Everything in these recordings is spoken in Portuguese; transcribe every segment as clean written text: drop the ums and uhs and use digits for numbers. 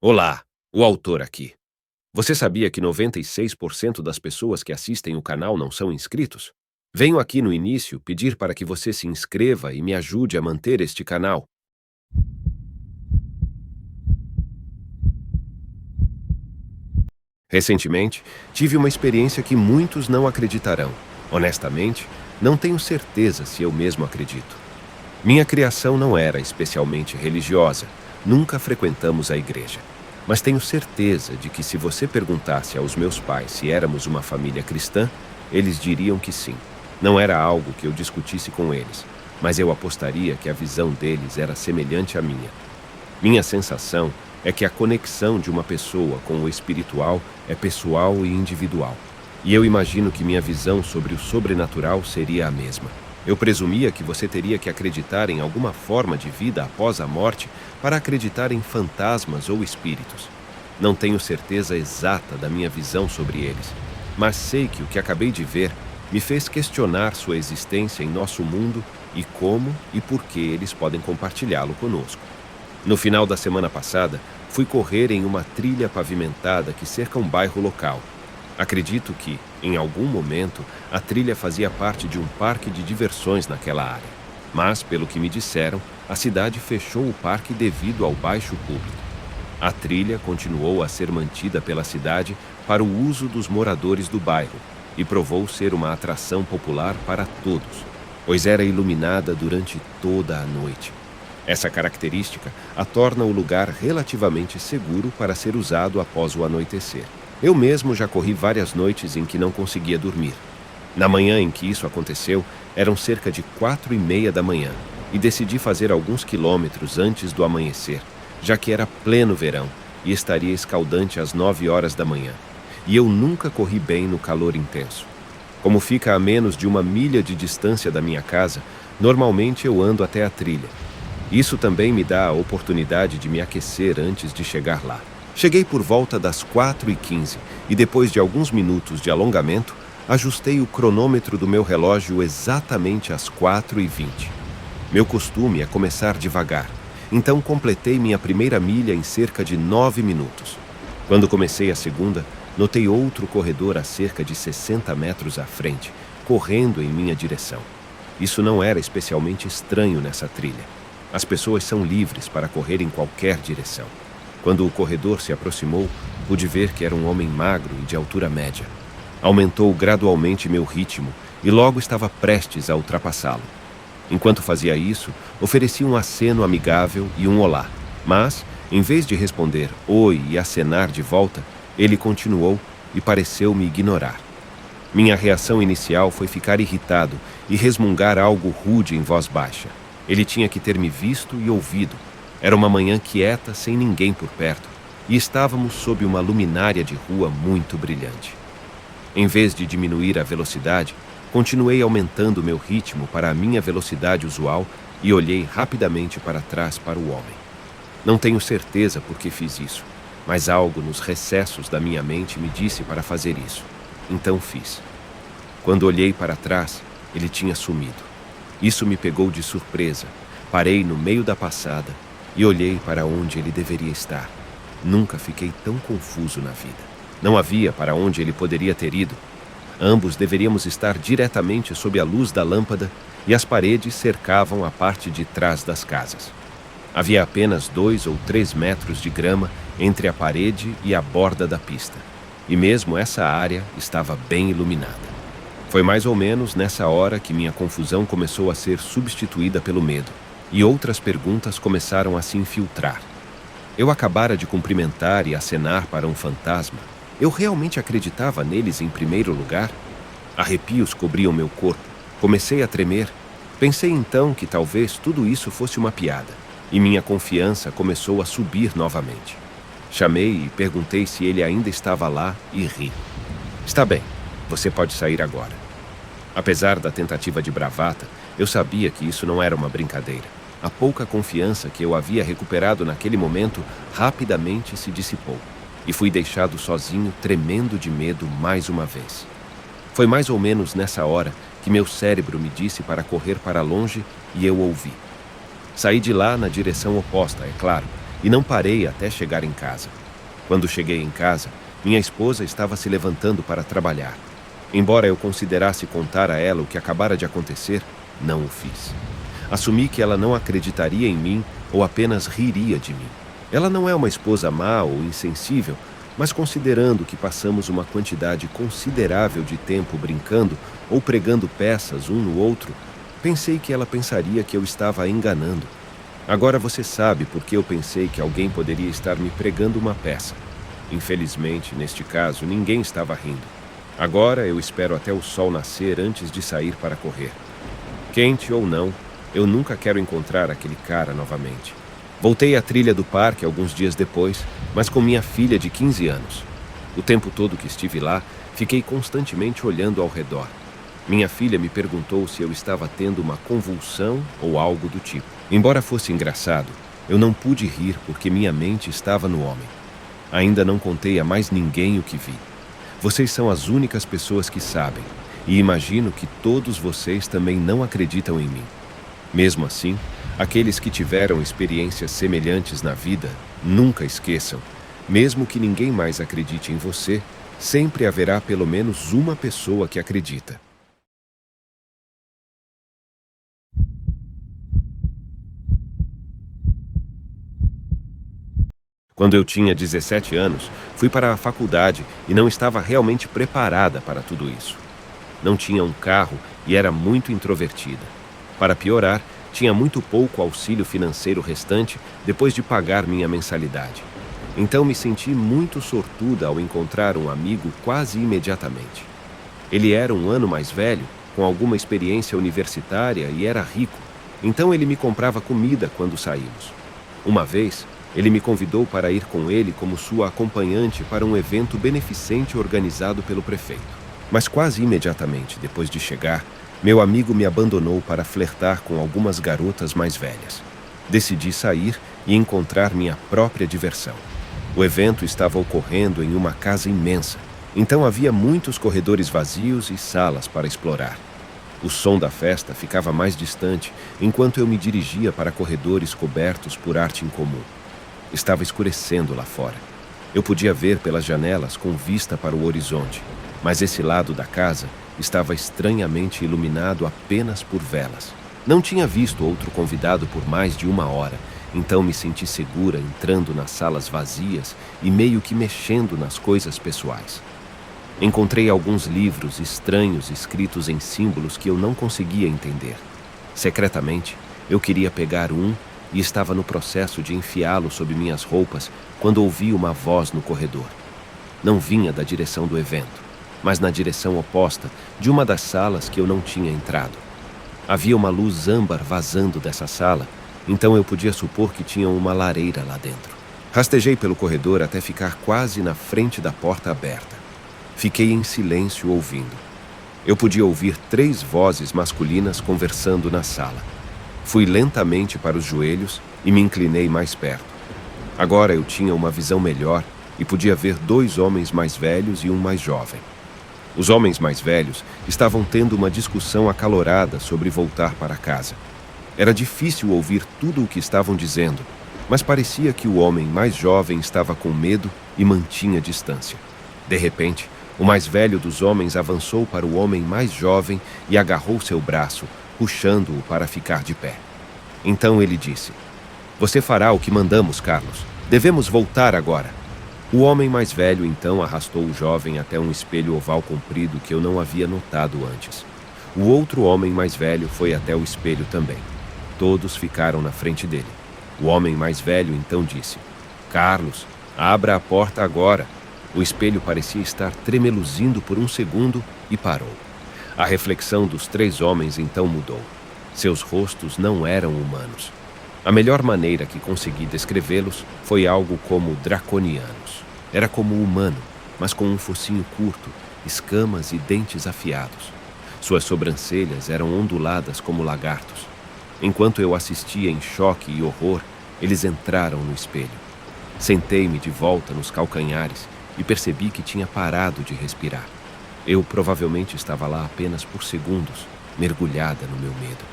Olá, o autor aqui. Você sabia que 96% das pessoas que assistem o canal não são inscritos? Venho aqui no início pedir para que você se inscreva e me ajude a manter este canal. Recentemente, tive uma experiência que muitos não acreditarão. Honestamente, não tenho certeza se eu mesmo acredito. Minha criação não era especialmente religiosa, nunca frequentamos a igreja. Mas tenho certeza de que se você perguntasse aos meus pais se éramos uma família cristã, eles diriam que sim. Não era algo que eu discutisse com eles, mas eu apostaria que a visão deles era semelhante à minha. Minha sensação é que a conexão de uma pessoa com o espiritual é pessoal e individual. E eu imagino que minha visão sobre o sobrenatural seria a mesma. Eu presumia que você teria que acreditar em alguma forma de vida após a morte para acreditar em fantasmas ou espíritos. Não tenho certeza exata da minha visão sobre eles, mas sei que o que acabei de ver me fez questionar sua existência em nosso mundo e como e por que eles podem compartilhá-lo conosco. No final da semana passada, fui correr em uma trilha pavimentada que cerca um bairro local. Acredito que, em algum momento, a trilha fazia parte de um parque de diversões naquela área. Mas, pelo que me disseram, a cidade fechou o parque devido ao baixo público. A trilha continuou a ser mantida pela cidade para o uso dos moradores do bairro e provou ser uma atração popular para todos, pois era iluminada durante toda a noite. Essa característica a torna o lugar relativamente seguro para ser usado após o anoitecer. Eu mesmo já corri várias noites em que não conseguia dormir. Na manhã em que isso aconteceu, eram cerca de 4:30 da manhã, e decidi fazer alguns quilômetros antes do amanhecer, já que era pleno verão e estaria escaldante às 9 horas da manhã. E eu nunca corri bem no calor intenso. Como fica a menos de 1 milha de distância da minha casa, normalmente eu ando até a trilha. Isso também me dá a oportunidade de me aquecer antes de chegar lá. Cheguei por volta das 4:15 e depois de alguns minutos de alongamento, ajustei o cronômetro do meu relógio exatamente às 4:20. Meu costume é começar devagar, então completei minha primeira milha em cerca de 9 minutos. Quando comecei a segunda, notei outro corredor a cerca de 60 metros à frente, correndo em minha direção. Isso não era especialmente estranho nessa trilha. As pessoas são livres para correr em qualquer direção. Quando o corredor se aproximou, pude ver que era um homem magro e de altura média. Aumentou gradualmente meu ritmo e logo estava prestes a ultrapassá-lo. Enquanto fazia isso, ofereci um aceno amigável e um olá. Mas, em vez de responder oi e acenar de volta, ele continuou e pareceu me ignorar. Minha reação inicial foi ficar irritado e resmungar algo rude em voz baixa. Ele tinha que ter me visto e ouvido. Era uma manhã quieta, sem ninguém por perto, e estávamos sob uma luminária de rua muito brilhante. Em vez de diminuir a velocidade, continuei aumentando meu ritmo para a minha velocidade usual e olhei rapidamente para trás para o homem. Não tenho certeza por que fiz isso, mas algo nos recessos da minha mente me disse para fazer isso. Então fiz. Quando olhei para trás, ele tinha sumido. Isso me pegou de surpresa. Parei no meio da passada e olhei para onde ele deveria estar. Nunca fiquei tão confuso na vida. Não havia para onde ele poderia ter ido. Ambos deveríamos estar diretamente sob a luz da lâmpada e as paredes cercavam a parte de trás das casas. Havia apenas 2 ou 3 metros de grama entre a parede e a borda da pista, e mesmo essa área estava bem iluminada. Foi mais ou menos nessa hora que minha confusão começou a ser substituída pelo medo, e outras perguntas começaram a se infiltrar. Eu acabara de cumprimentar e acenar para um fantasma. Eu realmente acreditava neles em primeiro lugar? Arrepios cobriam meu corpo. Comecei a tremer. Pensei então que talvez tudo isso fosse uma piada, e minha confiança começou a subir novamente. Chamei e perguntei se ele ainda estava lá e ri. Está bem, você pode sair agora. Apesar da tentativa de bravata, eu sabia que isso não era uma brincadeira. A pouca confiança que eu havia recuperado naquele momento rapidamente se dissipou, e fui deixado sozinho, tremendo de medo mais uma vez. Foi mais ou menos nessa hora que meu cérebro me disse para correr para longe e eu ouvi. Saí de lá na direção oposta, é claro, e não parei até chegar em casa. Quando cheguei em casa, minha esposa estava se levantando para trabalhar. Embora eu considerasse contar a ela o que acabara de acontecer, não o fiz. Assumi que ela não acreditaria em mim ou apenas riria de mim. Ela não é uma esposa má ou insensível, mas considerando que passamos uma quantidade considerável de tempo brincando ou pregando peças um no outro, pensei que ela pensaria que eu estava a enganando. Agora você sabe por que eu pensei que alguém poderia estar me pregando uma peça. Infelizmente, neste caso, ninguém estava rindo. Agora eu espero até o sol nascer antes de sair para correr. Quente ou não, eu nunca quero encontrar aquele cara novamente. Voltei à trilha do parque alguns dias depois, mas com minha filha de 15 anos. O tempo todo que estive lá, fiquei constantemente olhando ao redor. Minha filha me perguntou se eu estava tendo uma convulsão ou algo do tipo. Embora fosse engraçado, eu não pude rir porque minha mente estava no homem. Ainda não contei a mais ninguém o que vi. Vocês são as únicas pessoas que sabem, e imagino que todos vocês também não acreditam em mim. Mesmo assim, aqueles que tiveram experiências semelhantes na vida, nunca esqueçam, mesmo que ninguém mais acredite em você, sempre haverá pelo menos uma pessoa que acredita. Quando eu tinha 17 anos, fui para a faculdade e não estava realmente preparada para tudo isso. Não tinha um carro e era muito introvertida. Para piorar, tinha muito pouco auxílio financeiro restante depois de pagar minha mensalidade. Então me senti muito sortuda ao encontrar um amigo quase imediatamente. Ele era um ano mais velho, com alguma experiência universitária e era rico, então ele me comprava comida quando saímos. Uma vez, ele me convidou para ir com ele como sua acompanhante para um evento beneficente organizado pelo prefeito. Mas quase imediatamente depois de chegar, meu amigo me abandonou para flertar com algumas garotas mais velhas. Decidi sair e encontrar minha própria diversão. O evento estava ocorrendo em uma casa imensa, então havia muitos corredores vazios e salas para explorar. O som da festa ficava mais distante enquanto eu me dirigia para corredores cobertos por arte incomum. Estava escurecendo lá fora. Eu podia ver pelas janelas com vista para o horizonte, mas esse lado da casa estava estranhamente iluminado apenas por velas. Não tinha visto outro convidado por mais de 1 hora, então me senti segura entrando nas salas vazias e meio que mexendo nas coisas pessoais. Encontrei alguns livros estranhos escritos em símbolos que eu não conseguia entender. Secretamente, eu queria pegar um e estava no processo de enfiá-lo sob minhas roupas quando ouvi uma voz no corredor. Não vinha da direção do evento, mas na direção oposta de uma das salas que eu não tinha entrado. Havia uma luz âmbar vazando dessa sala, então eu podia supor que tinha uma lareira lá dentro. Rastejei pelo corredor até ficar quase na frente da porta aberta. Fiquei em silêncio ouvindo. Eu podia ouvir 3 vozes masculinas conversando na sala. Fui lentamente para os joelhos e me inclinei mais perto. Agora eu tinha uma visão melhor e podia ver 2 homens mais velhos e um mais jovem. Os homens mais velhos estavam tendo uma discussão acalorada sobre voltar para casa. Era difícil ouvir tudo o que estavam dizendo, mas parecia que o homem mais jovem estava com medo e mantinha distância. De repente, o mais velho dos homens avançou para o homem mais jovem e agarrou seu braço, puxando-o para ficar de pé. Então ele disse: "Você fará o que mandamos, Carlos. Devemos voltar agora." O homem mais velho então arrastou o jovem até um espelho oval comprido que eu não havia notado antes. O outro homem mais velho foi até o espelho também. Todos ficaram na frente dele. O homem mais velho então disse: "Carlos, abra a porta agora." O espelho parecia estar tremeluzindo por um segundo e parou. A reflexão dos 3 homens então mudou. Seus rostos não eram humanos. A melhor maneira que consegui descrevê-los foi algo como draconianos. Era como humano, mas com um focinho curto, escamas e dentes afiados. Suas sobrancelhas eram onduladas como lagartos. Enquanto eu assistia em choque e horror, eles entraram no espelho. Sentei-me de volta nos calcanhares e percebi que tinha parado de respirar. Eu provavelmente estava lá apenas por segundos, mergulhada no meu medo.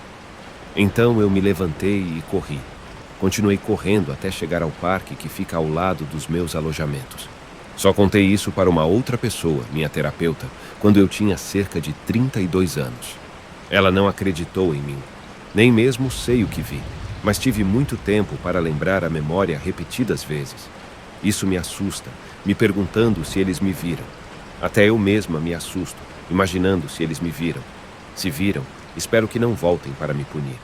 Então eu me levantei e corri. Continuei correndo até chegar ao parque que fica ao lado dos meus alojamentos. Só contei isso para uma outra pessoa, minha terapeuta, quando eu tinha cerca de 32 anos. Ela não acreditou em mim. Nem mesmo sei o que vi, mas tive muito tempo para lembrar a memória repetidas vezes. Isso me assusta, me perguntando se eles me viram. Até eu mesma me assusto, imaginando se eles me viram. Se viram, espero que não voltem para me punir.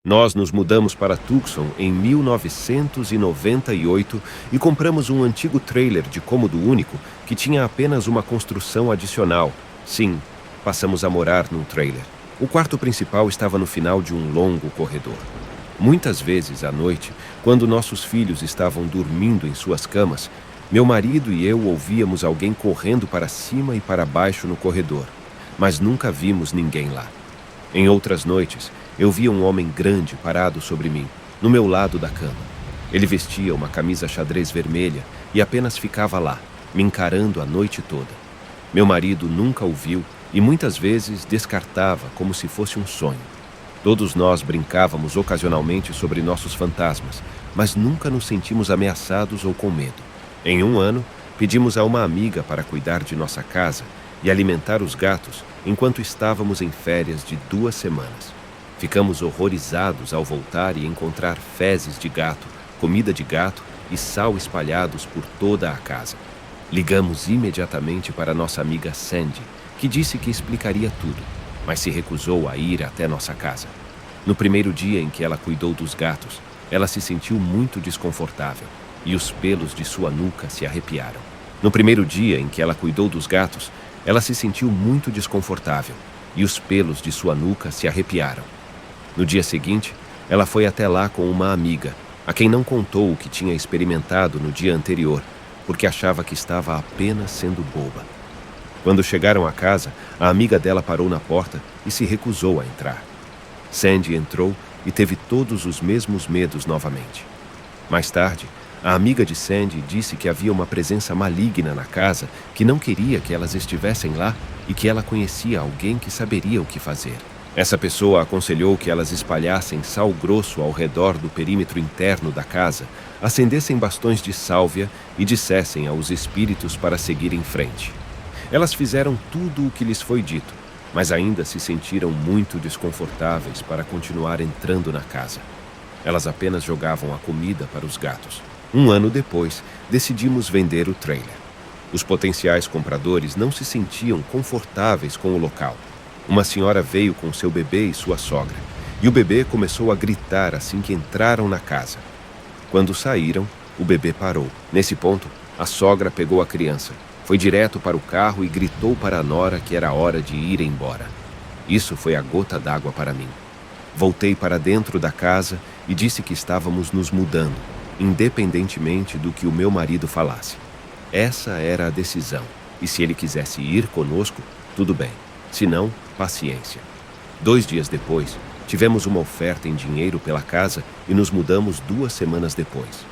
Nós nos mudamos para Tucson em 1998 e compramos um antigo trailer de cômodo único que tinha apenas uma construção adicional. Sim, passamos a morar num trailer. O quarto principal estava no final de um longo corredor. Muitas vezes à noite, quando nossos filhos estavam dormindo em suas camas, meu marido e eu ouvíamos alguém correndo para cima e para baixo no corredor, mas nunca vimos ninguém lá. Em outras noites, eu via um homem grande parado sobre mim, no meu lado da cama. Ele vestia uma camisa xadrez vermelha e apenas ficava lá, me encarando a noite toda. Meu marido nunca o viu e muitas vezes descartava como se fosse um sonho. Todos nós brincávamos ocasionalmente sobre nossos fantasmas, mas nunca nos sentimos ameaçados ou com medo. Em um ano, pedimos a uma amiga para cuidar de nossa casa e alimentar os gatos enquanto estávamos em férias de 2 semanas. Ficamos horrorizados ao voltar e encontrar fezes de gato, comida de gato e sal espalhados por toda a casa. Ligamos imediatamente para nossa amiga Sandy, que disse que explicaria tudo, mas se recusou a ir até nossa casa. No primeiro dia em que ela cuidou dos gatos, ela se sentiu muito desconfortável e os pelos de sua nuca se arrepiaram. No primeiro dia em que ela cuidou dos gatos, ela se sentiu muito desconfortável e os pelos de sua nuca se arrepiaram. No dia seguinte, ela foi até lá com uma amiga, a quem não contou o que tinha experimentado no dia anterior, porque achava que estava apenas sendo boba. Quando chegaram à casa, a amiga dela parou na porta e se recusou a entrar. Sandy entrou e teve todos os mesmos medos novamente. Mais tarde, a amiga de Sandy disse que havia uma presença maligna na casa que não queria que elas estivessem lá e que ela conhecia alguém que saberia o que fazer. Essa pessoa aconselhou que elas espalhassem sal grosso ao redor do perímetro interno da casa, acendessem bastões de sálvia e dissessem aos espíritos para seguir em frente. Elas fizeram tudo o que lhes foi dito, mas ainda se sentiram muito desconfortáveis para continuar entrando na casa. Elas apenas jogavam a comida para os gatos. Um ano depois, decidimos vender o trailer. Os potenciais compradores não se sentiam confortáveis com o local. Uma senhora veio com seu bebê e sua sogra, e o bebê começou a gritar assim que entraram na casa. Quando saíram, o bebê parou. Nesse ponto, a sogra pegou a criança, foi direto para o carro e gritou para a nora que era hora de ir embora. Isso foi a gota d'água para mim. Voltei para dentro da casa e disse que estávamos nos mudando, independentemente do que o meu marido falasse. Essa era a decisão, e se ele quisesse ir conosco, tudo bem. Se não, paciência. 2 dias depois, tivemos uma oferta em dinheiro pela casa e nos mudamos 2 semanas depois.